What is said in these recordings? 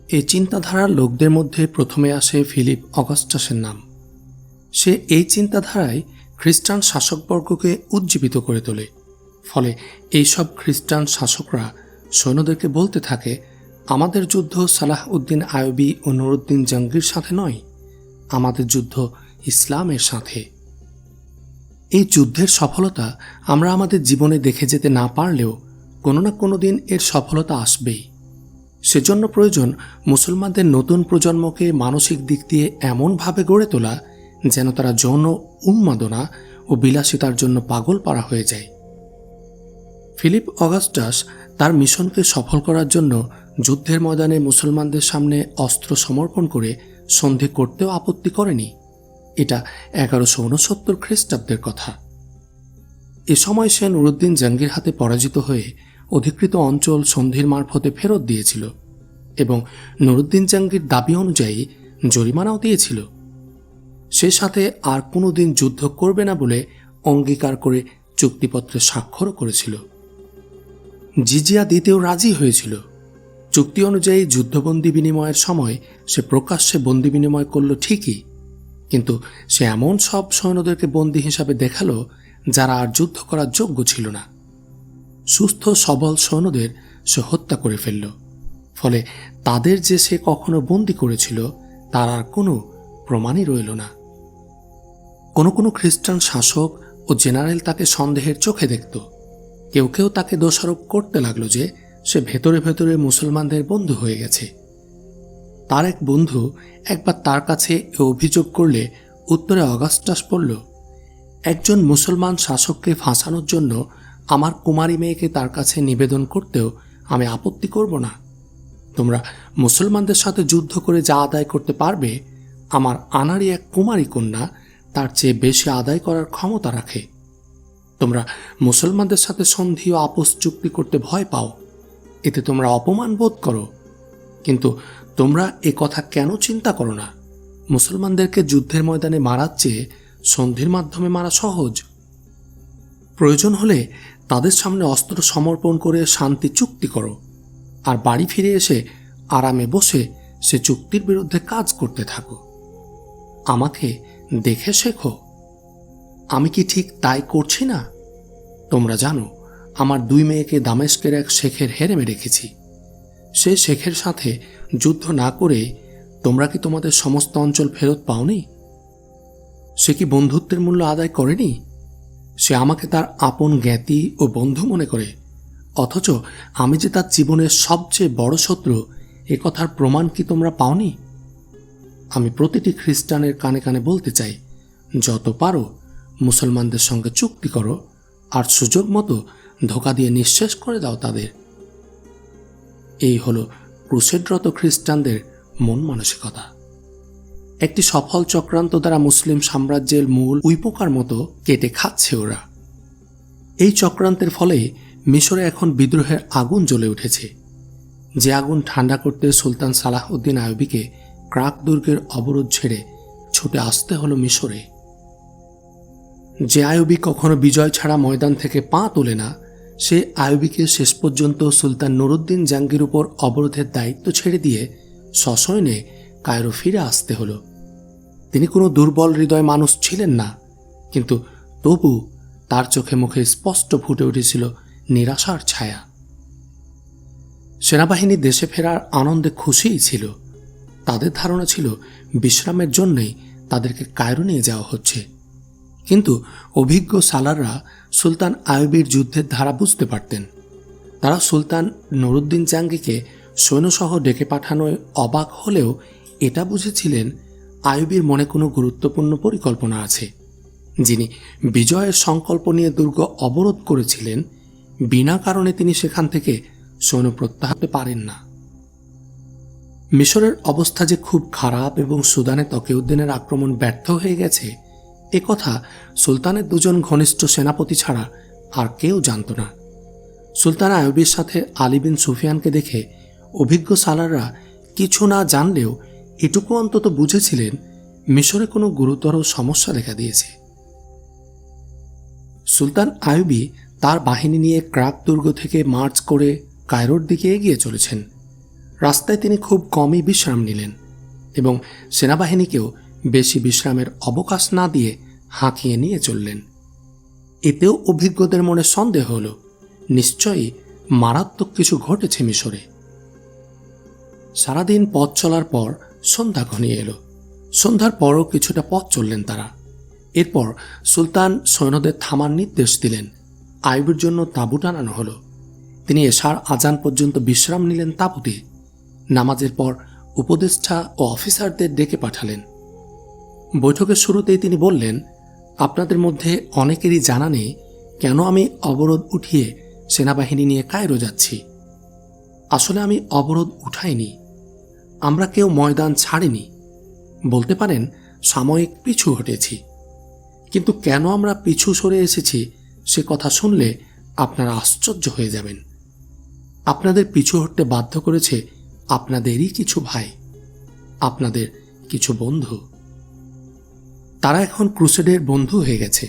এই চিন্তাধারার লোকদের মধ্যে প্রথমে আসে ফিলিপ অগাস্টাসের নাম। সে এই চিন্তাধারায় খ্রিস্টান শাসকবর্গকে উজ্জীবিত করে তোলে। ফলে এইসব খ্রিস্টান শাসকরা সৈন্যদেরকে বলতে থাকে, আমাদের যুদ্ধ সালাহ উদ্দিন আইয়ুবী ও নুরুদ্দিন জাঙ্গির সাথে নয়, আমাদের যুদ্ধ ইসলামের সাথে। এই যুদ্ধের সফলতা আমরা আমাদের জীবনে দেখে যেতে না পারলেও কোনো না কোনো দিন এর সফলতা আসবেই। সেজন্য প্রয়োজন মুসলমানদের নতুন প্রজন্মকে মানসিক দিক দিয়ে এমনভাবে গড়ে তোলা যেন তারা যৌন উন্মাদনা ও বিলাসিতার জন্য পাগল পারা হয়ে যায়। ফিলিপ অগাস্টাস তার মিশনকে সফল করার জন্য যুদ্ধের ময়দানে মুসলমানদের সামনে অস্ত্র সমর্পণ করে সন্ধি করতেও আপত্তি করেনি। এটা 1169 খ্রিস্টাব্দের কথা। এ সময় সে নুরুদ্দিন জাঙ্গির হাতে পরাজিত হয়ে অধিকৃত অঞ্চল সন্ধির মারফতে ফেরত দিয়েছিল এবং নুরুদ্দিন জাঙ্গির দাবি অনুযায়ী জরিমানাও দিয়েছিল। সে সাথে আর কোনোদিন যুদ্ধ করবে না বলে অঙ্গীকার করে চুক্তিপত্রে স্বাক্ষরও করেছিল। জিজিয়া দিতেও রাজি হয়েছিল। চুক্তি অনুযায়ী যুদ্ধবন্দী বিনিময়ের সময় সে প্রকাশ্যে বন্দী বিনিময় করল ঠিকই, কিন্তু সে এমন সব সৈন্যদেরকে বন্দী হিসাবে দেখালো যারা আর যুদ্ধ করার যোগ্য ছিল না। সুস্থ সবল সৈন্যদের সে হত্যা করে ফেলল। ফলে তাদের যে সে কখনো বন্দী করেছিল তার আর কোনো প্রমাণই রইল না। কোনো কোনো খ্রিস্টান শাসক ও জেনারেল তাকে সন্দেহের চোখে দেখত। কেউ কেউ তাকে দোষারোপ করতে লাগলো যে সে ভেতরে ভেতরে মুসলমানদের বন্ধু হয়ে গেছে। তার এক বন্ধু একবার তার কাছে এ অভিযোগ করলে উত্তরে অগাস্টাস বলল, একজন মুসলমান শাসককে ফাঁসানোর জন্য আমার কুমারী মেয়েকে তার কাছে নিবেদন করতেও আমি আপত্তি করব না। তোমরা মুসলমানদের সাথে যুদ্ধ করে যা আদায় করতে পারবে, আমার আনাড়ি এক কুমারী কন্যা তার চেয়ে বেশি আদায় করার ক্ষমতা রাখে। তোমরা মুসলমানদের সাথে সন্ধি ও আপোষ চুক্তি করতে ভয় পাও, এতে তোমরা অপমান বোধ করো, কিন্তু তোমরা এ কথা কেন চিন্তা করো না? মুসলমানদেরকে যুদ্ধের ময়দানে মারার চেয়ে সন্ধির মাধ্যমে মারা সহজ। প্রয়োজন হলে তাদের সামনে অস্ত্র সমর্পণ করে শান্তি চুক্তি করো, আর বাড়ি ফিরে এসে আরামে বসে সে চুক্তির বিরুদ্ধে কাজ করতে থাকো। আমাকে দেখে শেখো, আমি কি ঠিক তাই করছি না? তোমরা জানো আমার 2 মেয়েকে দামেস্কের এক শেখের হেরেমে রেখেছি। সে শেখের সাথে যুদ্ধ না করে তোমরা কি তোমাদের সমস্ত অঞ্চল ফেরত পাওনি? সে কি বন্ধুত্বের মূল্য আদায় করেনি? সে আমাকে তার আপন জ্ঞাতি ও বন্ধু মনে করে, অথচ আমি যে তার জীবনের সবচেয়ে বড় শত্রু, এ কথার প্রমাণ কি তোমরা পাওনি? আমি প্রতিটি খ্রিস্টানের কানে কানে বলতে চাই, যত পারো মুসলমানদের সঙ্গে চুক্তি করো, আর সুযোগ মতো ধোঁকা দিয়ে নিঃশেষ করে দাও তাদের। এই হলো ক্রুসেডরত খ্রিস্টানদের মন মানসিকতা। একটি সফল চক্রান্ত দ্বারা মুসলিম সাম্রাজ্যের মূল উইপোকার মতো কেটে খাচ্ছে ওরা। এই চক্রান্তের ফলে মিশরে এখন বিদ্রোহের আগুন জ্বলে উঠেছে। যে আগুন ঠান্ডা করতে সুলতান সালাহ উদ্দিন আইয়ুবীকে ক্রাক দুর্গের অবরোধ ছেড়ে ছুটে আসতে হলো মিশরে। যে আইয়ুবী কখনো বিজয় ছাড়া ময়দান থেকে পা তোলে না, সে আইয়ুবীকে শেষ পর্যন্ত সুলতান নুরুদ্দিন জাঙ্গির উপর অবরোধের দায়িত্ব ছেড়ে দিয়ে সসৈন্যে কায়রো ফিরে আসতে হলো। তিনি কোনো দুর্বল হৃদয় মানুষ ছিলেন না, কিন্তু তবু তার চোখে মুখে স্পষ্ট ফুটে উঠেছিল নিরাশার ছায়া। সেনাবাহিনী দেশে ফেরার আনন্দে খুশিই ছিল। তাদের ধারণা ছিল বিশ্রামের জন্যই তাদেরকে কায়রো নিয়ে যাওয়া হচ্ছে। কিন্তু অভিজ্ঞ সালাররা সুলতান আইয়ুবীর যুদ্ধের ধারা বুঝতে পারতেন। তারা সুলতান নুরুদ্দিন জাঙ্গিকে সৈন্যসহ ডেকে পাঠানোয় অবাক হলেও এটা বুঝেছিলেন আইয়ুবীর মনে কোনো গুরুত্বপূর্ণ পরিকল্পনা আছে। যিনি বিজয়ের সংকল্প নিয়ে দুর্গ অবরোধ করেছিলেন, বিনা কারণে তিনি সেখান থেকে সৈন্য প্রত্যাহার পারেন না। মিশরের অবস্থা যে খুব খারাপ এবং সুদানে তকিউদ্দিনের আক্রমণ ব্যর্থ হয়ে গেছে, এ কথা সুলতানের 2জন ঘনিষ্ঠ সেনাপতি ছাড়া আর কেউ জানত না। সুলতান আইয়ুবীর সাথে আলী বিন সুফিয়ানকে দেখে অভিজ্ঞ সালাররা কিছু না জানলেও এটুকু অন্তত বুঝেছিলেন মিশরে কোনো গুরুতর সমস্যা দেখা দিয়েছে। সুলতান আইয়ুবী তার বাহিনী নিয়ে ক্রাক দুর্গ থেকে মার্চ করে কায়রোর দিকে এগিয়ে চলেছেন। রাস্তায় তিনি খুব কমই বিশ্রাম নিলেন এবং সেনাবাহিনীকেও বেশি বিশ্রামের অবকাশ না দিয়ে হাঁকিয়ে নিয়ে চললেন। এতেও অভিজ্ঞদের মনে সন্দেহ হল, নিশ্চয়ই মারাত্মক কিছু ঘটেছে মিশরে। সারাদিন পথ চলার পর সন্ধ্যা ঘনিয়ে এলো। সন্ধ্যার পরও কিছুটা পথ চললেন তারা। এরপর সুলতান সৈন্যদের থামার নির্দেশ দিলেন। আইয়ুবের জন্য তাঁবু টানানো হলো। তিনি এশার আজান পর্যন্ত বিশ্রাম নিলেন তাঁবুতে। নামাজের পর উপদেষ্টা ও অফিসারদের ডেকে পাঠালেন। বৈঠকের শুরুতেই তিনি বললেন, আপনাদের মধ্যে অনেকেরই জানা নেই কেন আমি অবরোধ উঠিয়ে সেনাবাহিনী নিয়ে কায়রো যাচ্ছি। আসলে আমি অবরোধ উঠাইনি, আমরা কেউ ময়দান ছাড়িনি, বলতে পারেন সাময়িক পিছু হটেছি। কিন্তু কেন আমরা পিছু সরে এসেছি সে কথা শুনলে আপনারা আশ্চর্য হয়ে যাবেন। আপনাদের পিছু হটতে বাধ্য করেছে আপনাদেরই কিছু ভাই, আপনাদের কিছু বন্ধু। তারা এখন ক্রুসেডের বন্ধু হয়ে গেছে।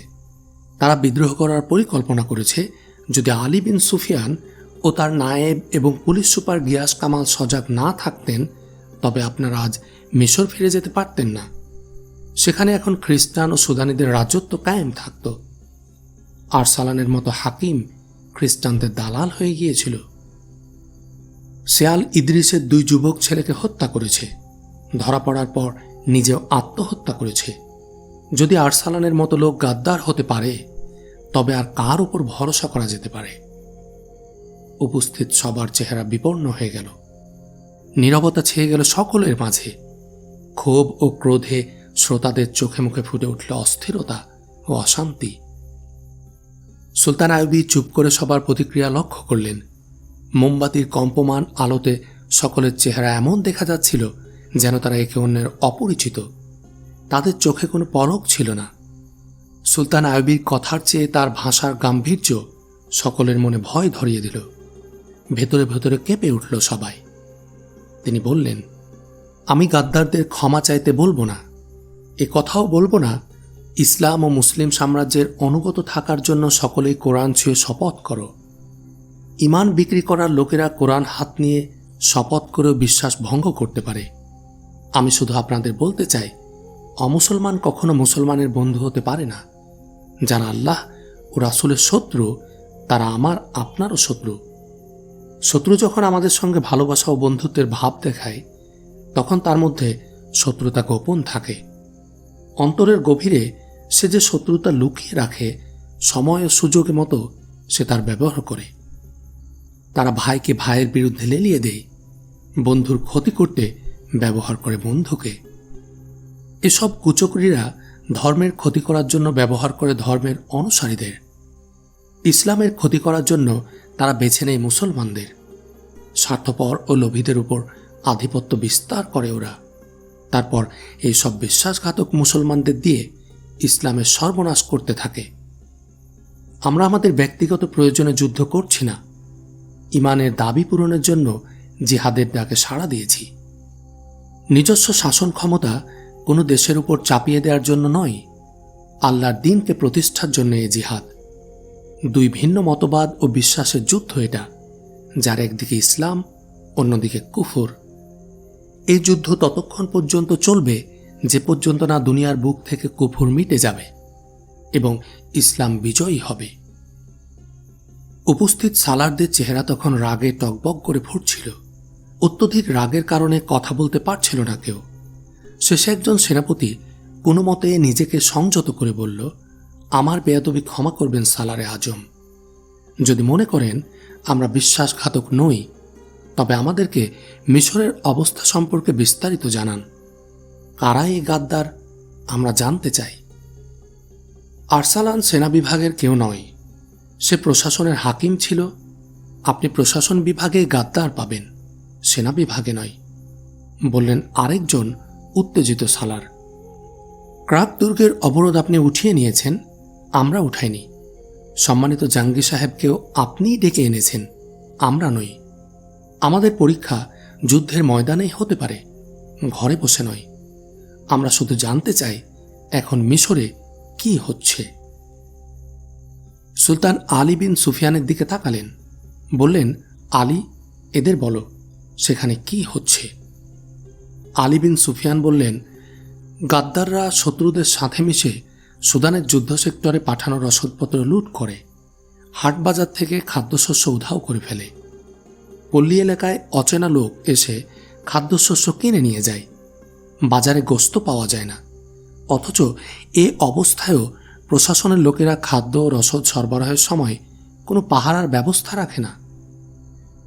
তারা বিদ্রোহ করার পরিকল্পনা করেছে। যদি আলী বিন সুফিয়ান ও তার নায়েব এবং পুলিশ সুপার গিয়াস কামাল সজাগ না থাকতেন তবে আপনারা আজ মিশর ফিরে যেতে পারতেন না। সেখানে এখন খ্রিস্টান ও সুদানিদের রাজত্ব কায়েম থাকত। আরসালানের মতো হাকিম খ্রিস্টানদের দালাল হয়ে গিয়েছিল। শেয়াল ইদ্রিসের 2 যুবক ছেলেকে হত্যা করেছে, ধরা পড়ার পর নিজেও আত্মহত্যা করেছে। যদি আরসালানের মতো লোক গাদ্দার হতে পারে তবে আর কার উপর ভরসা করা যেতে পারে? উপস্থিত সবার চেহারা বিপন্ন হয়ে গেল। নীরবতা ছেয়ে গেল সকলের মাঝে। ক্ষোভ ও ক্রোধে শ্রোতাদের চোখে মুখে ফুটে উঠল অস্থিরতা ও অশান্তি। সুলতান আইয়ুবী চুপ করে সবার প্রতিক্রিয়া লক্ষ্য করলেন। মোমবাতির কম্পমান আলোতে সকলের চেহারা এমন দেখা যাচ্ছিল যেন তারা একে অন্যের অপরিচিত। তাদের চোখে কোনো পলক ছিল না। সুলতান আইয়ুবীর কথার চেয়ে তার ভাষার গাম্ভীর্য সকলের মনে ভয় ধরিয়ে দিল। ভেতরে ভেতরে কেঁপে উঠল সবাই। তিনি বললেন, আমি গাদ্দারদের ক্ষমা চাইতে বলবো না, এ কথাও বলবো না ইসলাম ও মুসলিম সাম্রাজ্যের অনুগত থাকার জন্য সকলেই কোরআন ছুঁয়ে শপথ করো। ঈমান বিক্রি করার লোকেরা কোরআন হাত নিয়ে শপথ করেও বিশ্বাস ভঙ্গ করতে পারে। আমি শুধু আপনাদের বলতে চাই, অমুসলমান কখনো মুসলমানের বন্ধু হতে পারে না। যারা আল্লাহ ও রাসূলের শত্রু তারা আমার আপনারও শত্রু। শত্রু যখন আমাদের সঙ্গে ভালোবাসা ও বন্ধুত্বের ভাব দেখায় তখন তার মধ্যে শত্রুতা গোপন থাকে। অন্তরের গভীরে সে যে শত্রুতা লুকিয়ে রাখে, সময় ও সুযোগ মতো সে তার ব্যবহার করে। তারা ভাইকে ভাইয়ের বিরুদ্ধে লেলিয়ে দেয়, বন্ধুর ক্ষতি করতে ব্যবহার করে বন্ধুকে। এসব কুচক্রীরা ধর্মের ক্ষতি করার জন্য ব্যবহার করে ধর্মের অনুসারীদের। ইসলামের ক্ষতি করার জন্য তারা বেছে নেয় মুসলমানদের। স্বার্থপর ও লোভীদের উপর আধিপত্য বিস্তার করে ওরা। তারপর এই সব বিশ্বাসঘাতক মুসলমানদের দিয়ে ইসলামের সর্বনাশ করতে থাকে। আমরা আমাদের ব্যক্তিগত প্রয়োজনে যুদ্ধ করছি না, ঈমানের দাবি পূরণের জন্য জিহাদের ডাকে সাড়া দিয়েছি। নিজস্ব শাসন ক্ষমতা কোনো দেশের উপর চাপিয়ে দেওয়ার জন্য নয়, আল্লাহর দ্বীনকে প্রতিষ্ঠার জন্য এই জিহাদ। 2 ভিন্ন মতবাদ ও বিশ্বাসের যুদ্ধ এটা, যার একদিকে ইসলাম অন্যদিকে কুফর। এই যুদ্ধ ততক্ষণ পর্যন্ত চলবে যে পর্যন্ত না দুনিয়ার বুক থেকে কুফর মিটে যাবে এবং ইসলাম বিজয়ী হবে। উপস্থিত সালারদের চেহারা তখন রাগে টকবক করে ফুটছিল। অত্যধিক রাগের কারণে কথা বলতে পারছিল না কেউ। শেষে একজন সেনাপতি কোনো মতে নিজেকে সংযত করে বলল, আমার বেয়াদবি ক্ষমা করবেন সালারে আজম। যদি মনে করেন আমরা বিশ্বাসঘাতক নই তবে আমাদেরকে মিশরের অবস্থা সম্পর্কে বিস্তারিত জানান। কারা এই গাদ্দার আমরা জানতে চাই। আরসালান সেনা বিভাগের কেউ নয়, সে প্রশাসনের হাকিম ছিল। আপনি প্রশাসন বিভাগে গাদ্দার পাবেন, সেনা বিভাগে নয়, বললেন আরেকজন উত্তেজিত সালার। ক্রাক দুর্গের অবরোধ আপনি উঠিয়ে নিয়েছেন, আমরা উঠাইনি। সম্মানিত জাঙ্গি সাহেবকেও আপনিই ডেকে এনেছেন, আমরা নই। আমাদের পরীক্ষা যুদ্ধের ময়দানেই হতে পারে, ঘরে বসে নয়। আমরা শুধু জানতে চাই এখন মিশরে কি হচ্ছে। সুলতান আলী বিন সুফিয়ানের দিকে তাকালেন, বললেন, আলী, এদের বলো সেখানে কি হচ্ছে। আলী বিন সুফিয়ান বললেন, গাদ্দাররা শত্রুদের সাথে মিশে সুদানের যুদ্ধ সেক্টরে পাঠানো রসদপত্র লুট করে, হাটবাজার থেকে খাদ্যশস্য উধাও করে ফেলে। পল্লী এলাকায় অচেনা লোক এসে খাদ্যশস্য কিনে নিয়ে যায়। বাজারে গোশত পাওয়া যায় না। অথচ এ অবস্থায়ও প্রশাসনের লোকেরা খাদ্য ও রসদ সরবরাহের সময় কোনো পাহারার ব্যবস্থা রাখে না।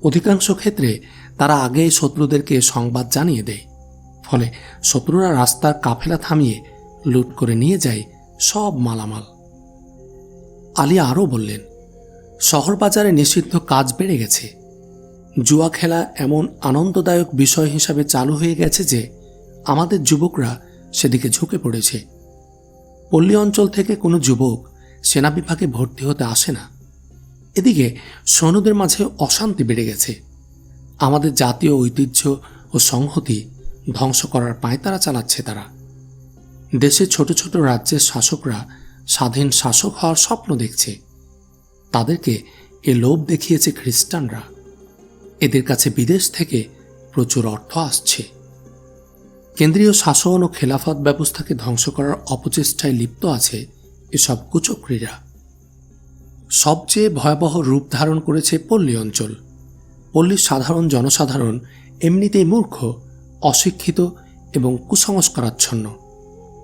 অধিকাংশ ক্ষেত্রে তারা আগেই শত্রুদেরকে সংবাদ জানিয়ে দেয়। ফলে শত্রুরা রাস্তার কাফেলা থামিয়ে লুট করে নিয়ে যায় সব মালামাল। আলী আরও বললেন, শহর বাজারে নিষিদ্ধ কাজ বেড়ে গেছে। জুয়া খেলা এমন আনন্দদায়ক বিষয় হিসাবে চালু হয়ে গেছে যে আমাদের যুবকরা সেদিকে ঝুঁকে পড়েছে। পল্লী অঞ্চল থেকে কোনো যুবক সেনা বিভাগে ভর্তি হতে আসে না। এদিকে সৈন্যদের মাঝে অশান্তি বেড়ে গেছে। আমাদের জাতীয় ঐতিহ্য ও সংহতি ধ্বংস করার পায়তারা চালাচ্ছে তারা। দেশের ছোট ছোট রাজ্যের শাসকরা স্বাধীন শাসক হওয়ার স্বপ্ন দেখছে। তাদেরকে এ লোভ দেখিয়েছে খ্রিস্টানরা। এদের কাছে বিদেশ থেকে প্রচুর অর্থ আসছে। কেন্দ্রীয় শাসন ও খেলাফত ব্যবস্থাকে ধ্বংস করার অপচেষ্টায় লিপ্ত আছে এসব কুচক্রীরা। সবচেয়ে ভয়াবহ রূপ ধারণ করেছে পল্লী অঞ্চল। পল্লীর সাধারণ জনসাধারণ এমনিতেই মূর্খ, অশিক্ষিত এবং কুসংস্কারাচ্ছন্ন।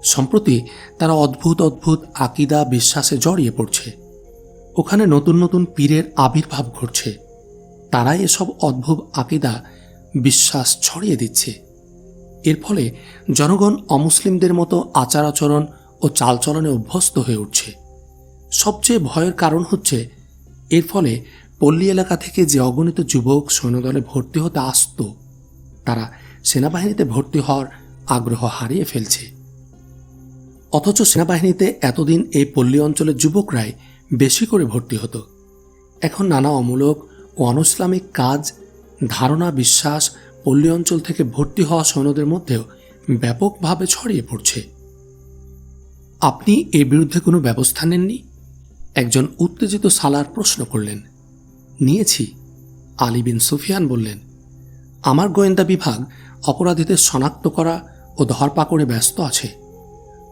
সম্প্রতি তারা অদ্ভুত অদ্ভুত আকিদা বিশ্বাসে জড়িয়ে পড়ছে। ওখানে নতুন নতুন পীরের আবির্ভাব ঘটছে। তারাই এসব অদ্ভুত আকিদা বিশ্বাস ছড়িয়ে দিচ্ছে। এর ফলে জনগণ অমুসলিমদের মতো আচার আচরণ ও চালচলনে অভ্যস্ত হয়ে উঠছে। সবচেয়ে ভয়ের কারণ হচ্ছে, এর ফলে পল্লী এলাকা থেকে যে অগণিত যুবক সৈন্যদলে ভর্তি হতে আসত, তারা সেনাবাহিনীতে ভর্তি হওয়ার আগ্রহ হারিয়ে ফেলছে। অথচ সেনাবাহিনীতে এতদিন এই পল্লী অঞ্চলের যুবকরাই বেশি করে ভর্তি হতো। এখন নানা অমূলক ও অনইসলামিক কাজ, ধারণা, বিশ্বাস পল্লী অঞ্চল থেকে ভর্তি হওয়া সৈন্যদের মধ্যেও ব্যাপকভাবে ছড়িয়ে পড়ছে। আপনি এর বিরুদ্ধে কোনো ব্যবস্থা নেননি? একজন উত্তেজিত সালার প্রশ্ন করলেন। নিয়েছি, আলী বিন সুফিয়ান বললেন। আমার গোয়েন্দা বিভাগ অপরাধীদের শনাক্ত করা ও ধরপাকড়ে ব্যস্ত আছে।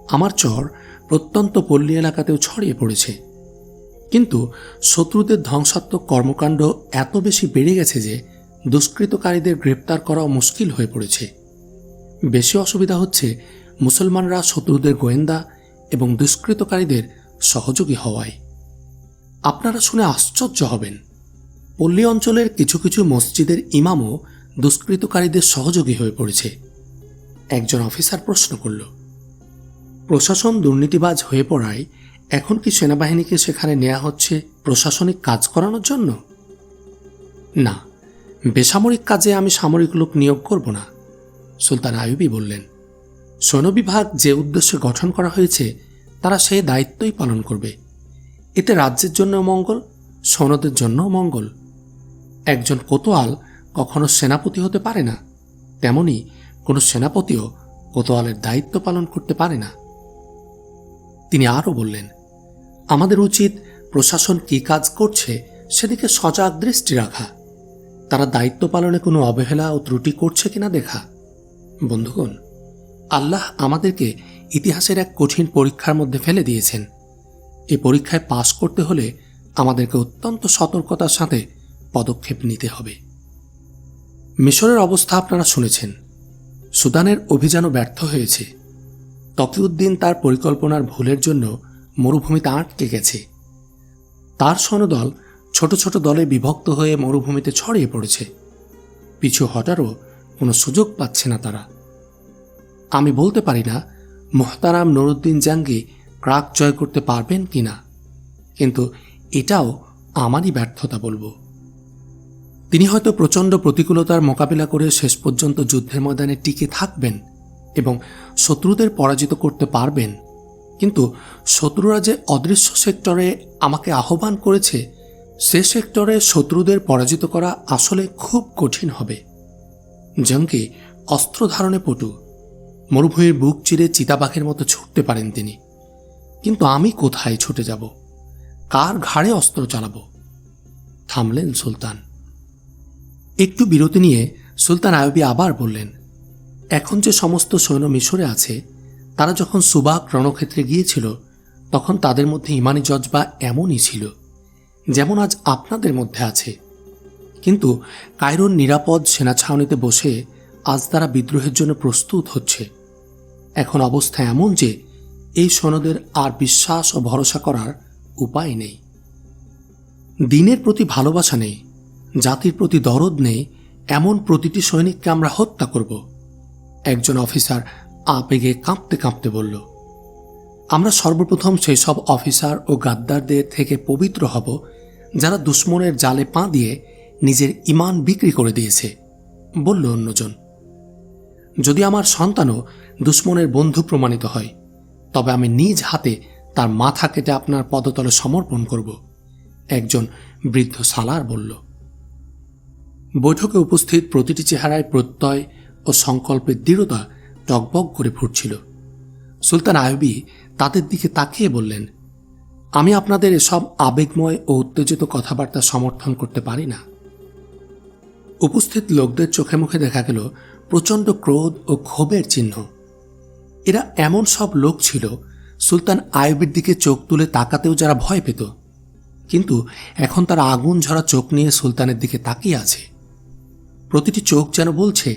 আমার চর প্রত্যন্ত পল্লী এলাকাতেও ছড়িয়ে পড়েছে। কিন্তু শত্রুদের ধ্বংসাত্মক কর্মকাণ্ড এত বেশি বেড়ে গেছে যে দুষ্কৃতকারীদের গ্রেপ্তার করাও মুশকিল হয়ে পড়েছে। বেশি অসুবিধা হচ্ছে মুসলমানরা শত্রুদের গোয়েন্দা এবং দুষ্কৃতকারীদের সহযোগী হওয়ায়। আপনারা শুনে আশ্চর্য হবেন, পল্লী অঞ্চলের কিছু কিছু মসজিদের ইমামও দুষ্কৃতকারীদের সহযোগী হয়ে পড়েছে। একজন অফিসার প্রশ্ন করল, প্রশাসন দুর্নীতিবাজ হয়ে পড়ায় এখন কি সেনাবাহিনীকে সেখানে নেওয়া হচ্ছে প্রশাসনিক কাজ করানোর জন্য? না, বেসামরিক কাজে আমি সামরিক লোক নিয়োগ করব না, সুলতান আইয়ুবী বললেন। সৈন্য বিভাগ যে উদ্দেশ্যে গঠন করা হয়েছে তারা সেই দায়িত্বই পালন করবে। এতে রাজ্যের জন্য মঙ্গল, সৈন্যদের জন্য মঙ্গল। একজন কোতোয়াল কখনো সেনাপতি হতে পারে না, তেমনি কোনো সেনাপতিও কোতোয়ালের দায়িত্ব পালন করতে পারে না। তিনি আরও বললেন, আমাদের উচিত প্রশাসন কী কাজ করছে সেদিকে সজাগ দৃষ্টি রাখা, তারা দায়িত্ব পালনে কোনো অবহেলা ও ত্রুটি করছে কিনা দেখা। বন্ধুগণ, আল্লাহ আমাদেরকে ইতিহাসের এক কঠিন পরীক্ষার মধ্যে ফেলে দিয়েছেন। এই পরীক্ষায় পাশ করতে হলে আমাদেরকে অত্যন্ত সতর্কতার সাথে পদক্ষেপ নিতে হবে। মিশরের অবস্থা আপনারা শুনেছেন। সুদানের অভিযানও ব্যর্থ হয়েছে। তকিউদ্দিন তার পরিকল্পনার ভুলের জন্য মরুভূমিতে আটকে গেছে। তার সৈন্যদল ছোট ছোট দলে বিভক্ত হয়ে মরুভূমিতে ছড়িয়ে পড়েছে। পিছু হটারও কোনো সুযোগ পাচ্ছে না তারা। আমি বলতে পারি না মোহতারাম নুরুদ্দিন জাঙ্গি ক্রাক জয় করতে পারবেন কিনা, কিন্তু এটাও আমারই ব্যর্থতা বলবো। তিনি হয়তো প্রচণ্ড প্রতিকূলতার মোকাবিলা করে শেষ পর্যন্ত যুদ্ধের ময়দানে টিকে থাকবেন এবং শত্রুদের পরাজিত করতে পারবেন, কিন্তু শত্রুরা যে অদৃশ্য সেক্টরে আমাকে আহ্বান করেছে, সে সেক্টরে শত্রুদের পরাজিত করা আসলে খুব কঠিন হবে। জঙ্গি অস্ত্র ধারণে পটু, মরুভূমির বুক চিরে চিতাবাঘের মতো ছুটতে পারেন তিনি, কিন্তু আমি কোথায় ছুটে যাব, কার ঘাড়ে অস্ত্র চালাব? থামলেন সুলতান। একটু বিরতি নিয়ে সুলতান আইয়ুবী আবার বললেন, এখন যে সমস্ত সৈন্য মিশরে আছে তারা যখন সুবাক রণক্ষেত্রে গিয়েছিল তখন তাদের মধ্যে ইমানি জজবা এমনই ছিল যেমন আজ আপনাদের মধ্যে আছে, কিন্তু কায়রোর নিরাপদ সেনা ছাউনিতে বসে আজ তারা বিদ্রোহের জন্য প্রস্তুত হচ্ছে। এখন অবস্থা এমন যে এই সৈন্যদের আর বিশ্বাস ও ভরসা করার উপায় নেই। দিনের প্রতি ভালোবাসা নেই, জাতির প্রতি দরদ নেই, এমন প্রতিটি সৈনিককে আমরা হত্যা করব। একজন অফিসার আবেগে কাঁপতে কাঁপতে বলল, আমরা সর্বপ্রথম সেই সব অফিসার ও গাদ্দারদের থেকে পবিত্র হব যারা দুশ্মনের জালে পা দিয়ে নিজের ঈমান বিক্রি করে দিয়েছে, বলল অন্যজন। যদি আমার সন্তানও দুশ্মনের বন্ধু প্রমাণিত হয় তবে আমি নিজ হাতে তার মাথা কেটে আপনার পদতলে সমর্পণ করব, একজন বৃদ্ধ সালার বলল। বৈঠকে উপস্থিত প্রতিটি চেহারায় প্রত্যয় ও সংকল্পের দৃঢ়তা টগবগ করে ফুটছিল। সুলতান আইয়ুবী তাদের দিকে তাকিয়ে বললেন, আমি আপনাদের এসব আবেগময় ও উত্তেজিত কথাবার্তা সমর্থন করতে পারি না। উপস্থিত লোকদের চোখে মুখে দেখা গেল প্রচণ্ড ক্রোধ ও ক্ষোভের চিহ্ন। এরা এমন সব লোক ছিল সুলতান আইয়ুবীর দিকে চোখ তুলে তাকাতেও যারা ভয় পেত, কিন্তু এখন তারা আগুন ঝরা চোখ নিয়ে সুলতানের দিকে তাকিয়ে আছে। প্রতিটি চোখ যেন বলছে,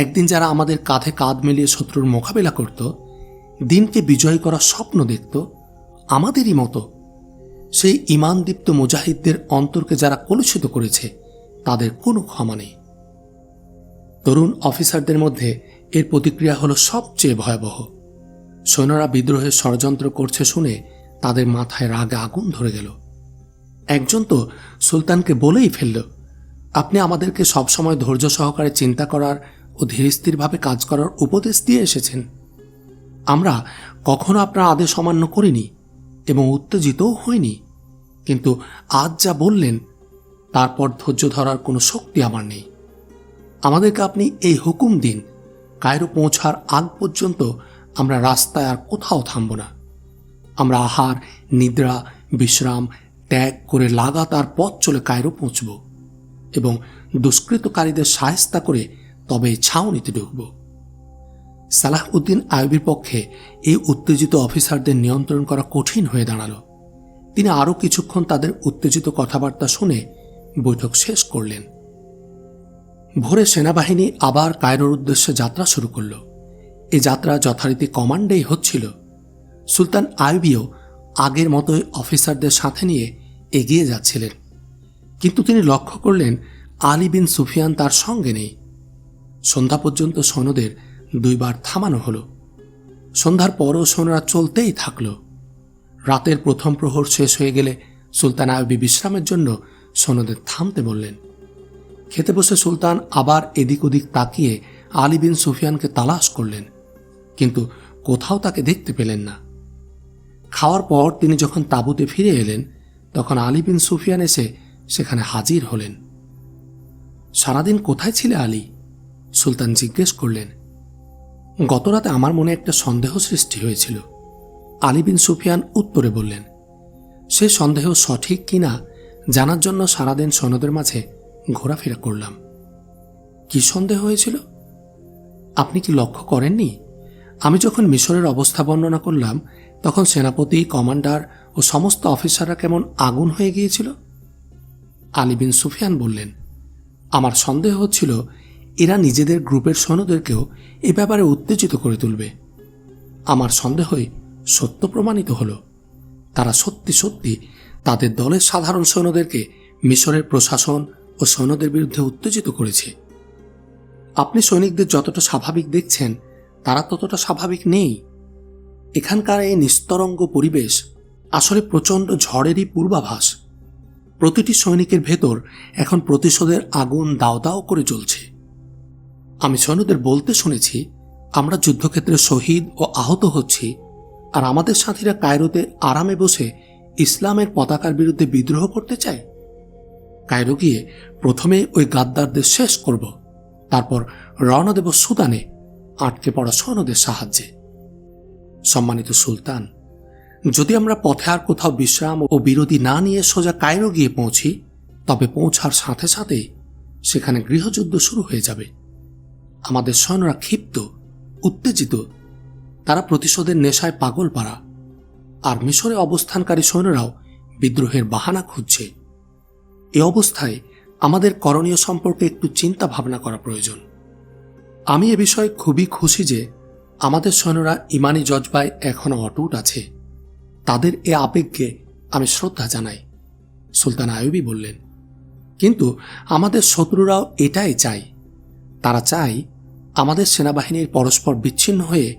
একদিন যারা আমাদের কাঁধে কাঁধ মিলিয়ে শত্রুর মোকাবেলা করত, দিনকে বিজয় করার স্বপ্ন দেখত, আমাদেরই মতো সেই ঈমানদীপ্ত মুজাহিদদের অন্তরকে যারা কলুষিত করেছে তাদের কোনো ক্ষমা নেই। তরুণ অফিসারদের মধ্যে এর প্রতিক্রিয়া হলো সবচেয়ে ভয়াবহ। সৈন্যরা বিদ্রোহের ষড়যন্ত্র করছে শুনে তাদের মাথায় রাগে আগুন ধরে গেল। একজন তো সুলতানকে বলেই ফেলল, আপনি আমাদেরকে সবসময় ধৈর্য সহকারে চিন্তা করার ও ধীরস্থিরভাবে কাজ করার উপদেশ দিয়ে এসেছেন। আমরা কখনো আপনার আদেশ অমান্য করিনি এবং উত্তেজিতও হইনি, কিন্তু আজ যা বললেন তারপর ধৈর্য ধরার কোনো শক্তি আমার নেই। আমাদেরকে আপনি এই হুকুম দিন, কায়রো পৌঁছার আগ পর্যন্ত আমরা রাস্তায় আর কোথাও থামব না। আমরা আহার, নিদ্রা, বিশ্রাম ত্যাগ করে লাগাতার পথ চলে কায়রো পৌঁছব এবং দুষ্কৃতকারীদের শায়েস্তা করে তবে ছাউনিতে ঢুকব। সালাহউদ্দিন আইয়ুবীর পক্ষে এই উত্তেজিত অফিসারদের নিয়ন্ত্রণ করা কঠিন হয়ে দাঁড়াল। তিনি আরও কিছুক্ষণ তাদের উত্তেজিত কথাবার্তা শুনে বৈঠক শেষ করলেন। ভোরে সেনাবাহিনী আবার কায়রোর উদ্দেশ্যে যাত্রা শুরু করল। এ যাত্রা যথারীতি কমান্ডেই হচ্ছিল। সুলতান আইয়ুবীও আগের মতোই অফিসারদের সাথে নিয়ে এগিয়ে যাচ্ছিলেন, কিন্তু তিনি লক্ষ্য করলেন আলী বিন সুফিয়ান তার সঙ্গে নেই। সন্ধ্যা পর্যন্ত সৈন্যদের দুইবার থামানো হলো। সন্ধ্যার পরও সৈন্যরা চলতেই থাকল। রাতের প্রথম প্রহর শেষ হয়ে গেলে সুলতান আইয়ুবী বিশ্রামের জন্য সৈন্যদের থামতে বললেন। খেতে বসে সুলতান আবার এদিক ওদিক তাকিয়ে আলী বিন সুফিয়ানকে তালাশ করলেন, কিন্তু কোথাও তাকে দেখতে পেলেন না। খাওয়ার পর তিনি যখন তাঁবুতে ফিরে এলেন তখন আলী বিন সুফিয়ান এসে সেখানে হাজির হলেন। সারাদিন কোথায় ছিলে আলী? সুলতান জিজ্ঞেস করলেন। গতরাতে আমার মনে একটা সন্দেহ সৃষ্টি হয়েছিল, আলী বিন সুফিয়ান উত্তরে বললেন। সে সন্দেহ সঠিক কিনা জানার জন্য সারাদিন সৈন্যদের মাঝে ঘোরাফেরা করলাম। কি সন্দেহ হয়েছিল? আপনি কি লক্ষ্য করেননি? আমি যখন মিশরের অবস্থা বর্ণনা করলাম তখন সেনাপতি, কমান্ডার ও সমস্ত অফিসাররা কেমন আগুন হয়ে গিয়েছিল। আলী বিন সুফিয়ান বললেন, আমার সন্দেহ হচ্ছিল এরা নিজেদের গ্রুপের সৈন্যদেরকেও এ ব্যাপারে উত্তেজিত করে তুলবে। আমার সন্দেহই সত্য প্রমাণিত হল। তারা সত্যি সত্যি তাদের দলের সাধারণ সৈন্যদেরকে মিশরের প্রশাসন ও সৈন্যদের বিরুদ্ধে উত্তেজিত করেছে। আপনি সৈনিকদের যতটা স্বাভাবিক দেখছেন তারা ততটা স্বাভাবিক নেই। এখানকার এই নিস্তরঙ্গ পরিবেশ আসলে প্রচণ্ড ঝড়েরই পূর্বাভাস। প্রতিটি সৈনিকের ভেতর এখন প্রতিশোধের আগুন দাও দাও করে জ্বলছে। আমি সৈন্যদের বলতে শুনেছি, আমরা যুদ্ধক্ষেত্রে শহীদ ও আহত হচ্ছি, আর আমাদের সাথীরা কায়রোতে আরামে বসে ইসলামের পতাকার বিরুদ্ধে বিদ্রোহ করতে চায়। কায়রো গিয়ে প্রথমে ওই গাদ্দারদের শেষ করব, তারপর রওনা দেব সুদানে আটকে পড়া সৈন্যদের সাহায্যে। সম্মানিত সুলতান, যদি আমরা পথে আর কোথাও বিশ্রাম ও বিরতি না নিয়ে সোজা কায়রো গিয়ে পৌঁছি তবে পৌঁছার সাথে সাথেই সেখানে গৃহযুদ্ধ শুরু হয়ে যাবে। আমাদের সৈন্যরা ক্ষিপ্ত, উত্তেজিত, তারা প্রতিশোধের নেশায় পাগল পারা, আর মিশরে অবস্থানকারী সৈন্যরাও বিদ্রোহের বাহানা খুঁজছে। এ অবস্থায় আমাদের করণীয় সম্পর্কে একটু চিন্তা ভাবনা করা প্রয়োজন। আমি এ বিষয়ে খুবই খুশি যে আমাদের সৈন্যরা ইমানি জজবায় এখনও অটুট আছে। তাদের এ আবেগকে আমি শ্রদ্ধা জানাই, সুলতান আইয়ুবী বললেন। কিন্তু আমাদের শত্রুরাও এটাই চায়। তারা চায় আমাদের সেনাবাহিনীর পরস্পর বিচ্ছিন্ন হয়ে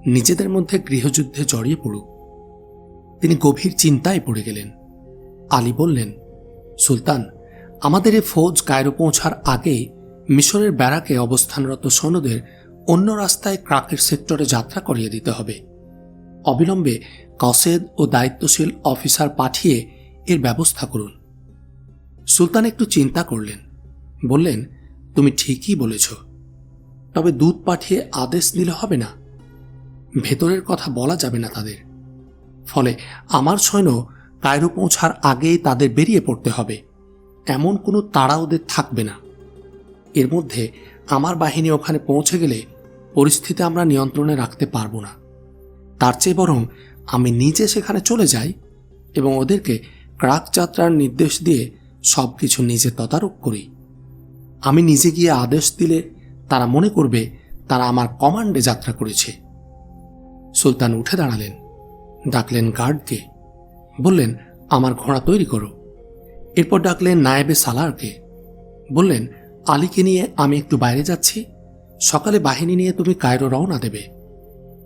নিজেদের মধ্যে গৃহযুদ্ধে জড়িয়ে পড়ুক। তিনি গভীর চিন্তায় পড়ে গেলেন। আলী বললেন, সুলতান, আমাদের এ ফৌজ কায়রো পৌঁছার আগে মিশরের ব্যারাকে অবস্থানরত সৈন্যদের অন্য রাস্তায় ক্রাকের সেক্টরে যাত্রা করিয়ে দিতে হবে। অবিলম্বে কসেদ ও দায়িত্বশীল অফিসার পাঠিয়ে এর ব্যবস্থা করুন। সুলতান একটু চিন্তা করলেন, বললেন, তুমি ঠিকই বলেছ, তবে দূত পাঠিয়ে আদেশ দিলে হবে না। ভেতরের কথা বলা যাবে না তাদের। ফলে আমার সৈন্য কায়রো পৌঁছার আগেই তাদের বেরিয়ে পড়তে হবে, এমন কোনো তাড়া ওদের থাকবে না। এর মধ্যে আমার বাহিনী ওখানে পৌঁছে গেলে পরিস্থিতি আমরা নিয়ন্ত্রণে রাখতে পারবো না। তার চেয়ে বরং আমি নিজে সেখানে চলে যাই এবং ওদেরকে ক্রাক যাত্রার নির্দেশ দিয়ে সব কিছু নিজে তদারক করি। আমি নিজে গিয়ে আদেশ দিলে তারা মনে করবে তারা আমার কমান্ডে যাত্রা করেছে। সুলতান উঠে দাঁড়ালেন, ডাকলেন গার্ডকে, বললেন, আমার ঘোড়া তৈরি করো। এরপর ডাকলেন নায়েবে সালারকে, বললেন, আলীকে নিয়ে আমি একটু বাইরে যাচ্ছি, সকালে বাহিনী নিয়ে তুমি কায়রো রওনা দেবে।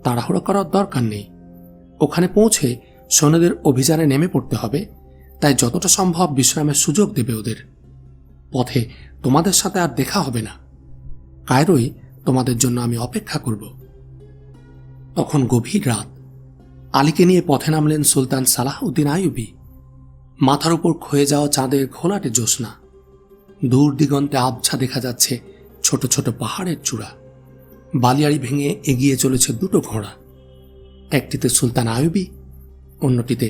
তাড়াহুড়ো করার দরকার নেই। ওখানে পৌঁছে সৈন্যদের অভিযানে নেমে পড়তে হবে, তাই যতটা সম্ভব বিশ্রামের সুযোগ দেবে ওদের। পথে তোমাদের সাথে আর দেখা হবে না। কায়রোয় তোমাদের জন্য আমি অপেক্ষা করব। তখন গভীর রাত। আলীকে নিয়ে পথে নামলেন সুলতান সালাহউদ্দিন আইয়ুবী। মাথার উপর ক্ষয়ে যাওয়া চাঁদের ঘোলাটে জ্যোৎস্না। দূর দিগন্তে আবছা দেখা যাচ্ছে ছোট ছোট পাহাড়ের চূড়া। বালিয়াড়ি ভেঙে এগিয়ে চলেছে দুটো ঘোড়া, একটিতে সুলতান আইয়ুবী, অন্যটিতে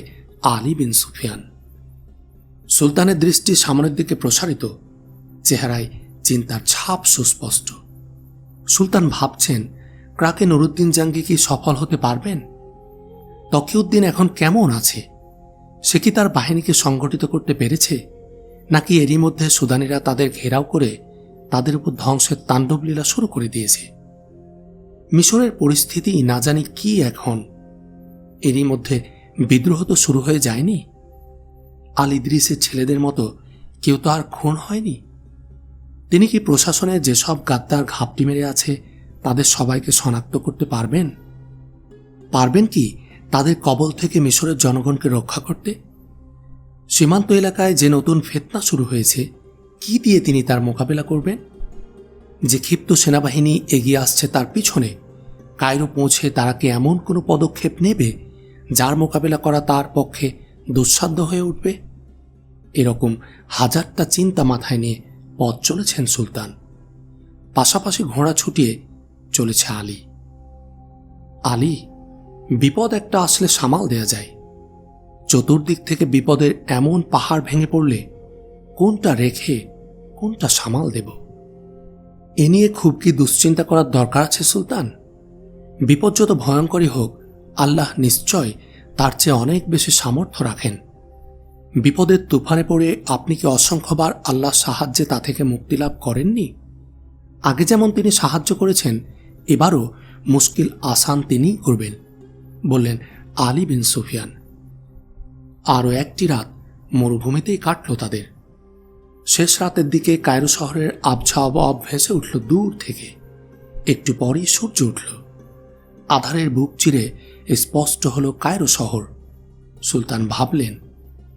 আলী বিন সুফিয়ান। সুলতানের দৃষ্টি সামনের দিকে প্রসারিত, চেহারায় চিন্তার ছাপ সুস্পষ্ট। সুলতান ভাবছেন, ক্রাকে নুরুদ্দিন জাঙ্গি কি সফল হতে পারবেন? তকিউদ্দিন এখন কেমন আছে? সে কি তার বাহিনীকে সংগঠিত করতে পেরেছে, নাকি এরই মধ্যে সুদানিরা তাদের ঘেরাও করে তাদের উপর ধ্বংসের তাণ্ডবলীলা শুরু করে দিয়েছে? মিশরের পরিস্থিতি না জানি কি এখন। এরই মধ্যে বিদ্রোহ তো শুরু হয়ে যায়নি। আল ইদ্রিসের ছেলেদের মতো কেউ তো আর খুন হয়নি। তিনি কি প্রশাসনে যেসব গাদ্দার ঘাপটি মেরে আছে তাদের সবাইকে শনাক্ত করতে পারবেন? পারবেন কি তাদের কবল থেকে মিশরের জনগণকে রক্ষা করতে? সীমান্ত এলাকায় যে নতুন ফিতনা শুরু হয়েছে, কি দিয়ে তিনি তার মোকাবেলা করবেন? যে ক্ষিপ্ত সেনাবাহিনী এগিয়ে আসছে তার পিছনে, কায়রো পৌঁছে তারা কি এমন কোনো পদক্ষেপ নেবে যার মোকাবেলা করা তার পক্ষে দুঃসাধ্য হয়ে উঠবে? এরকম হাজারটা চিন্তা মাথায় নিয়ে পথ চলেছেন সুলতান। পাশাপাশি ঘোড়া ছুটিয়ে চলেছে আলী। আলী, বিপদ একটা আসলে সামাল দেয়া যায়। চতুর্দিক থেকে বিপদের এমন পাহাড় ভেঙে পড়লে কোনটা রেখে কোনটা সামাল দেব, এ নিয়ে খুব কি দুশ্চিন্তা করার দরকার আছে সুলতান? বিপদ যত ভয়ঙ্করই হোক, আল্লাহ নিশ্চয় তার চেয়ে অনেক বেশি সামর্থ্য রাখেন। বিপদের তুফানে পড়ে আপনি কি অসংখ্যবার আল্লাহর সাহায্যে তা থেকে মুক্তি লাভ করেননি? আগে যেমন তিনি সাহায্য করেছেন, এবারও মুশকিল আসান তিনিই করবেন, বললেন আলী বিন সুফিয়ান। আরও একটি রাত মরুভূমিতেই কাটল তাদের। শেষ রাতের দিকে কায়রো শহরের আবছা আবহাওয়া ভেসে উঠল দূর থেকে। একটু পরই সূর্য উঠল। আধারের বুক চিরে স্পষ্ট হল কায়রো শহর। সুলতান ভাবলেন,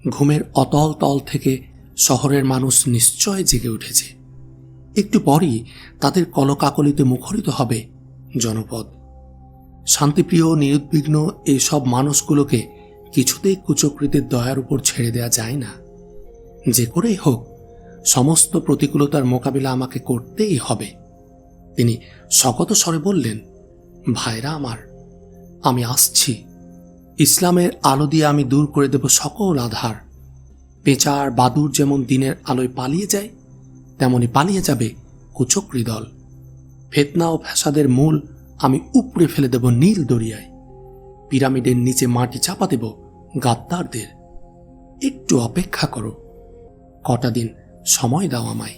ঘুমের অতল তল থেকে শহরের মানুষ নিশ্চয় জেগে উঠেছে। একটু পরই তাদের কলকাকলিতে মুখরিত হবে জনপদ। শান্তিপ্রিয় নিরুদ্বিগ্ন এইসব মানুষগুলোকে কিছুতেই কুচক্রীদের দয়ার উপর ছেড়ে দেয়া যায় না। যে করেই হোক সমস্ত প্রতিকূলতার মোকাবিলা আমাকে করতেই হবে। তিনি শকত স্বরে বললেন, ভাইরা আমার, আমি আসছি। ইসলামের আলো দিয়ে আমি দূর করে দেব সকল আধার। পেঁচা আর বাদুর যেমন দিনের আলোয় পালিয়ে যায়, তেমনি পালিয়ে যাবে কুচক্রী দল। ফিতনা ও ফ্যাসাদের মূল আমি উপড়ে ফেলে দেব নীল দরিয়ায়। পিরামিডের নিচে মাটি চাপা দেব গাদ্দারদের। একটু অপেক্ষা করো, কটা দিন সময় দাও আমায়।